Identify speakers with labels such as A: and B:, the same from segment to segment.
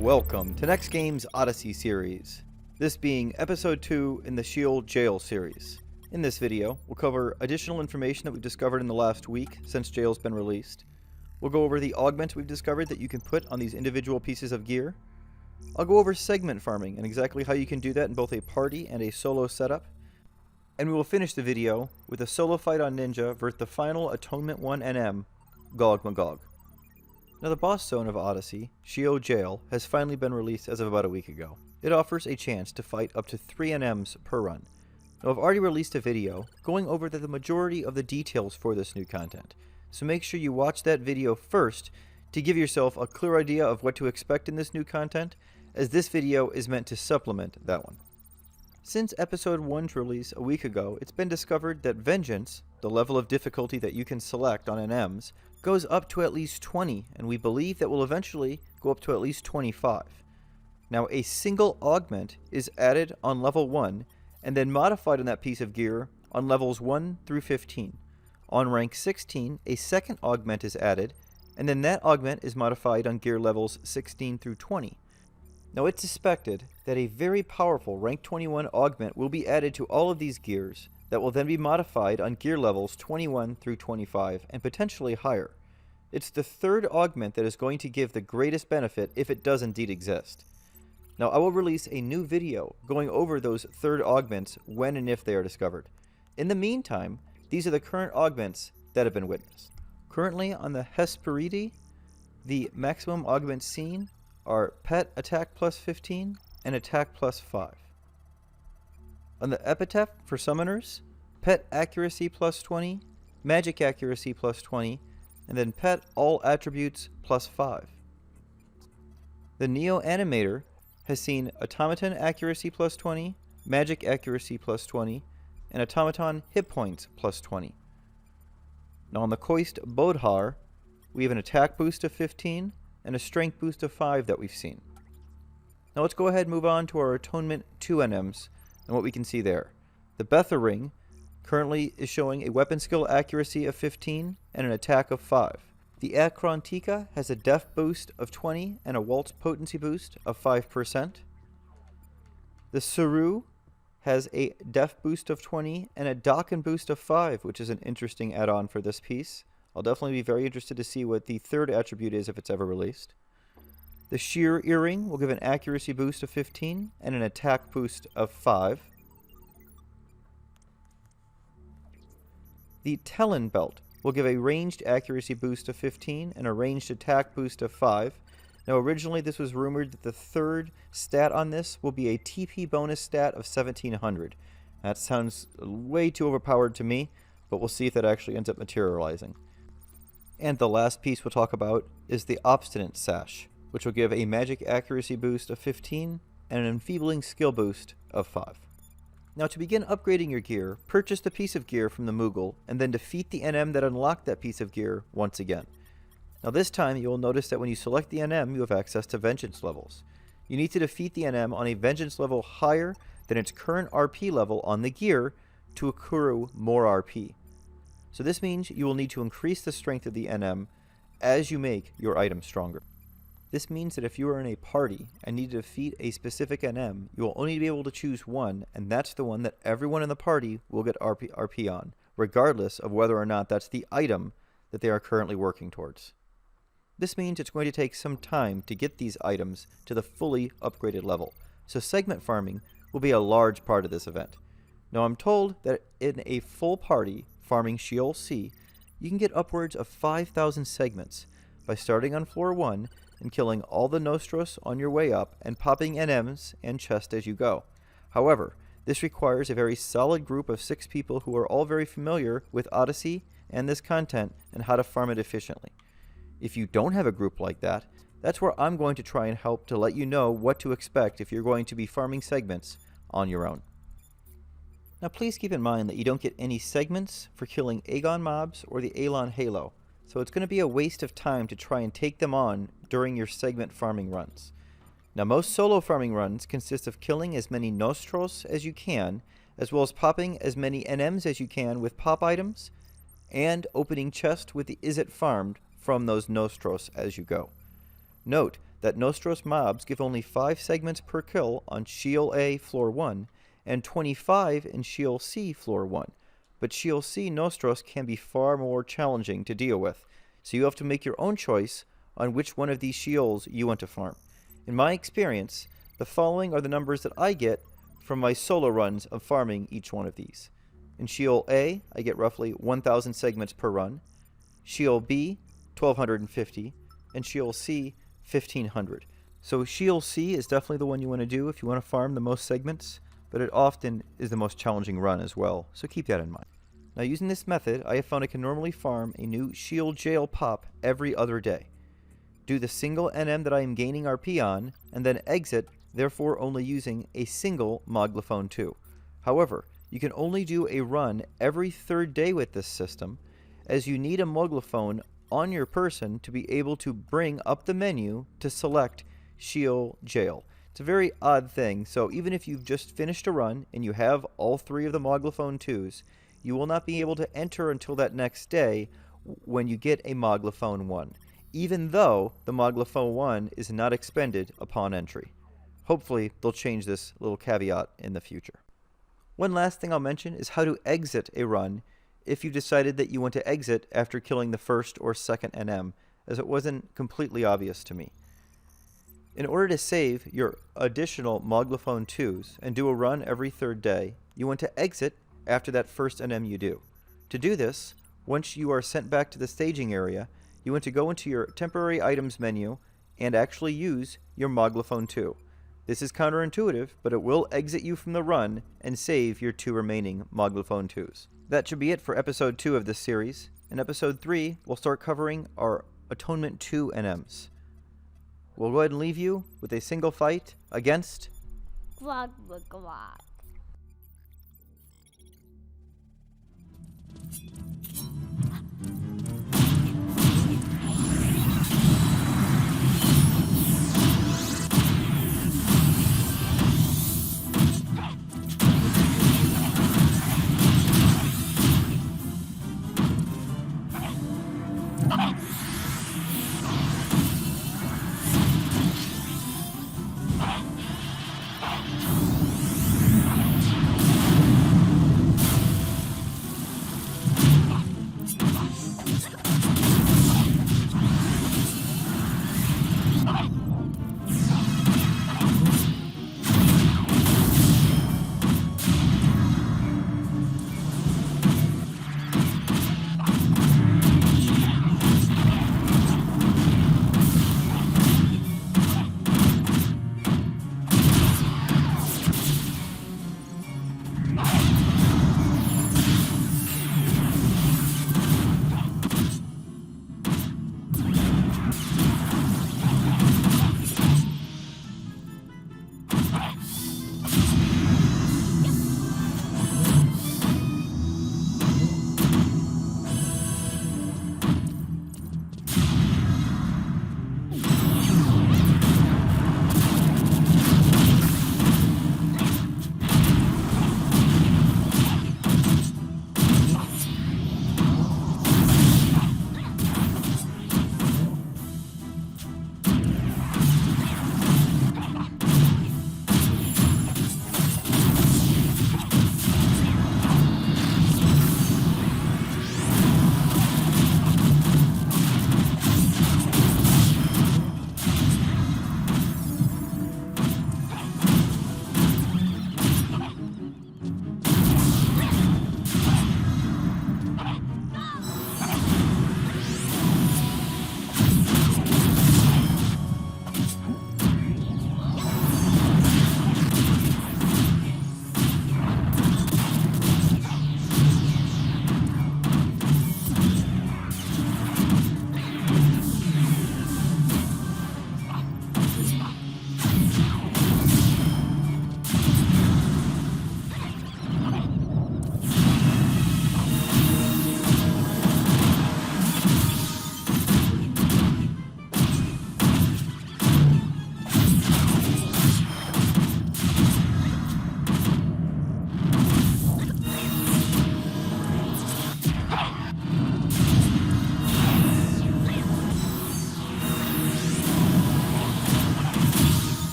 A: Welcome to NEXTGames Odyssey series, this being episode 2 in the Sheol Gaol series. In this video, we'll cover additional information that we've discovered in the last week since Gaol's been released. We'll go over the augments we've discovered that you can put on these individual pieces of gear. I'll go over segment farming and exactly how you can do that in both a party and a solo setup. And we will finish the video with a solo fight on Ninja versus the final Atonement 1 NM, Gogmogog. Now the boss zone of Odyssey, Sheol Gaol, has finally been released as of about a week ago. It offers a chance to fight up to 3 NMs per run. Now I've already released a video going over the majority of the details for this new content, so make sure you watch that video first to give yourself a clear idea of what to expect in this new content, as this video is meant to supplement that one. Since episode 1's release a week ago, it's been discovered that Vengeance, the level of difficulty that you can select on NMs, goes up to at least 20, and we believe that will eventually go up to at least 25. Now a single augment is added on level 1 and then modified on that piece of gear on levels 1 through 15. On rank 16, a second augment is added, and then that augment is modified on gear levels 16 through 20. Now it's suspected that a very powerful rank 21 augment will be added to all of these gears that will then be modified on gear levels 21 through 25 and potentially higher. It's the third augment that is going to give the greatest benefit if it does indeed exist. Now I will release a new video going over those third augments when and if they are discovered. In the meantime, these are the current augments that have been witnessed. Currently on the Hesperidi, the maximum augments seen are Pet Attack plus 15 and Attack plus 5. On the Epitaph for Summoners, Pet Accuracy plus 20, Magic Accuracy plus 20, and then Pet All Attributes plus 5. The Neo Animator has seen Automaton Accuracy plus 20, Magic Accuracy plus 20, and Automaton Hit Points plus 20. Now on the Koist Bodhar, we have an Attack boost of 15 and a Strength boost of 5 that we've seen. Now let's go ahead and move on to our Atonement 2 NMs and what we can see there. The Betha Ring currently is showing a Weapon Skill Accuracy of 15 and an Attack of 5. The Akrontika has a Def boost of 20 and a Waltz Potency boost of 5%. The Saru has a Def boost of 20 and a Dakin boost of 5, which is an interesting add-on for this piece. I'll definitely be very interested to see what the third attribute is if it's ever released. The Sheer Earring will give an Accuracy boost of 15 and an Attack boost of 5. The Talon Belt will give a ranged Accuracy boost of 15 and a ranged Attack boost of 5. Now originally this was rumored that the third stat on this will be a TP bonus stat of 1700. That sounds way too overpowered to me, but we'll see if that actually ends up materializing. And the last piece we'll talk about is the Obstinate Sash, which will give a Magic Accuracy boost of 15 and an Enfeebling Skill boost of 5. Now to begin upgrading your gear, purchase the piece of gear from the Moogle and then defeat the NM that unlocked that piece of gear once again. Now this time you will notice that when you select the NM you have access to Vengeance levels. You need to defeat the NM on a Vengeance level higher than its current RP level on the gear to accrue more RP. So this means you will need to increase the strength of the NM as you make your item stronger. This means that if you are in a party and need to defeat a specific NM, you will only be able to choose one, and that's the one that everyone in the party will get RP on, regardless of whether or not that's the item that they are currently working towards. This means it's going to take some time to get these items to the fully upgraded level, so segment farming will be a large part of this event. Now I'm told that in a full party farming Sheol C, you can get upwards of 5,000 segments by starting on floor 1 and killing all the Nostros on your way up and popping NMs and chests as you go. However, this requires a very solid group of 6 people who are all very familiar with Odyssey and this content and how to farm it efficiently. If you don't have a group like that, that's where I'm going to try and help to let you know what to expect if you're going to be farming segments on your own. Now please keep in mind that you don't get any segments for killing Aegon mobs or the Elon Halo, so it's going to be a waste of time to try and take them on during your segment farming runs. Now most solo farming runs consist of killing as many Nostros as you can, as well as popping as many NMs as you can with pop items, and opening chests with the Is It Farmed from those Nostros as you go. Note that Nostros mobs give only 5 segments per kill on Sheol A Floor 1 and 25 in Sheol C Floor 1, but Sheol C Nostros can be far more challenging to deal with, so you have to make your own choice on which one of these Sheols you want to farm. In my experience, the following are the numbers that I get from my solo runs of farming each one of these. In Sheol A, I get roughly 1,000 segments per run, Sheol B, 1,250, and Sheol C, 1,500. So Sheol C is definitely the one you want to do if you want to farm the most segments, but it often is the most challenging run as well, so keep that in mind. Now using this method, I have found I can normally farm a new Sheol Gaol pop every other day. Do the single NM that I am gaining RP on, and then exit, therefore only using a single Moglophone 2. However, you can only do a run every 3rd day with this system, as you need a Moglophone on your person to be able to bring up the menu to select Sheol Gaol. It's a very odd thing, so even if you've just finished a run and you have all 3 of the Moglophone 2s, you will not be able to enter until that next day when you get a Moglophone 1, even though the Moglophone 1 is not expended upon entry. Hopefully, they'll change this little caveat in the future. One last thing I'll mention is how to exit a run if you've decided that you want to exit after killing the first or second NM, as it wasn't completely obvious to me. In order to save your additional Moglophone 2s and do a run every 3rd day, you want to exit after that first NM you do. To do this, once you are sent back to the staging area, you want to go into your temporary items menu and actually use your Moglophone 2. This is counterintuitive, but it will exit you from the run and save your 2 remaining Moglophone 2s. That should be it for episode 2 of this series. In episode 3, we'll start covering our Atonement 2 NMs. We'll go ahead and leave you with a single fight against
B: Gogmogog.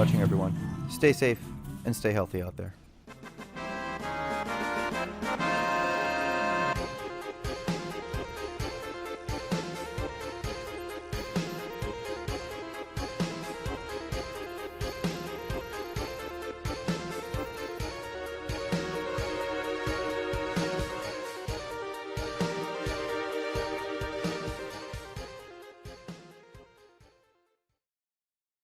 A: watching, everyone. Stay safe and stay healthy out there.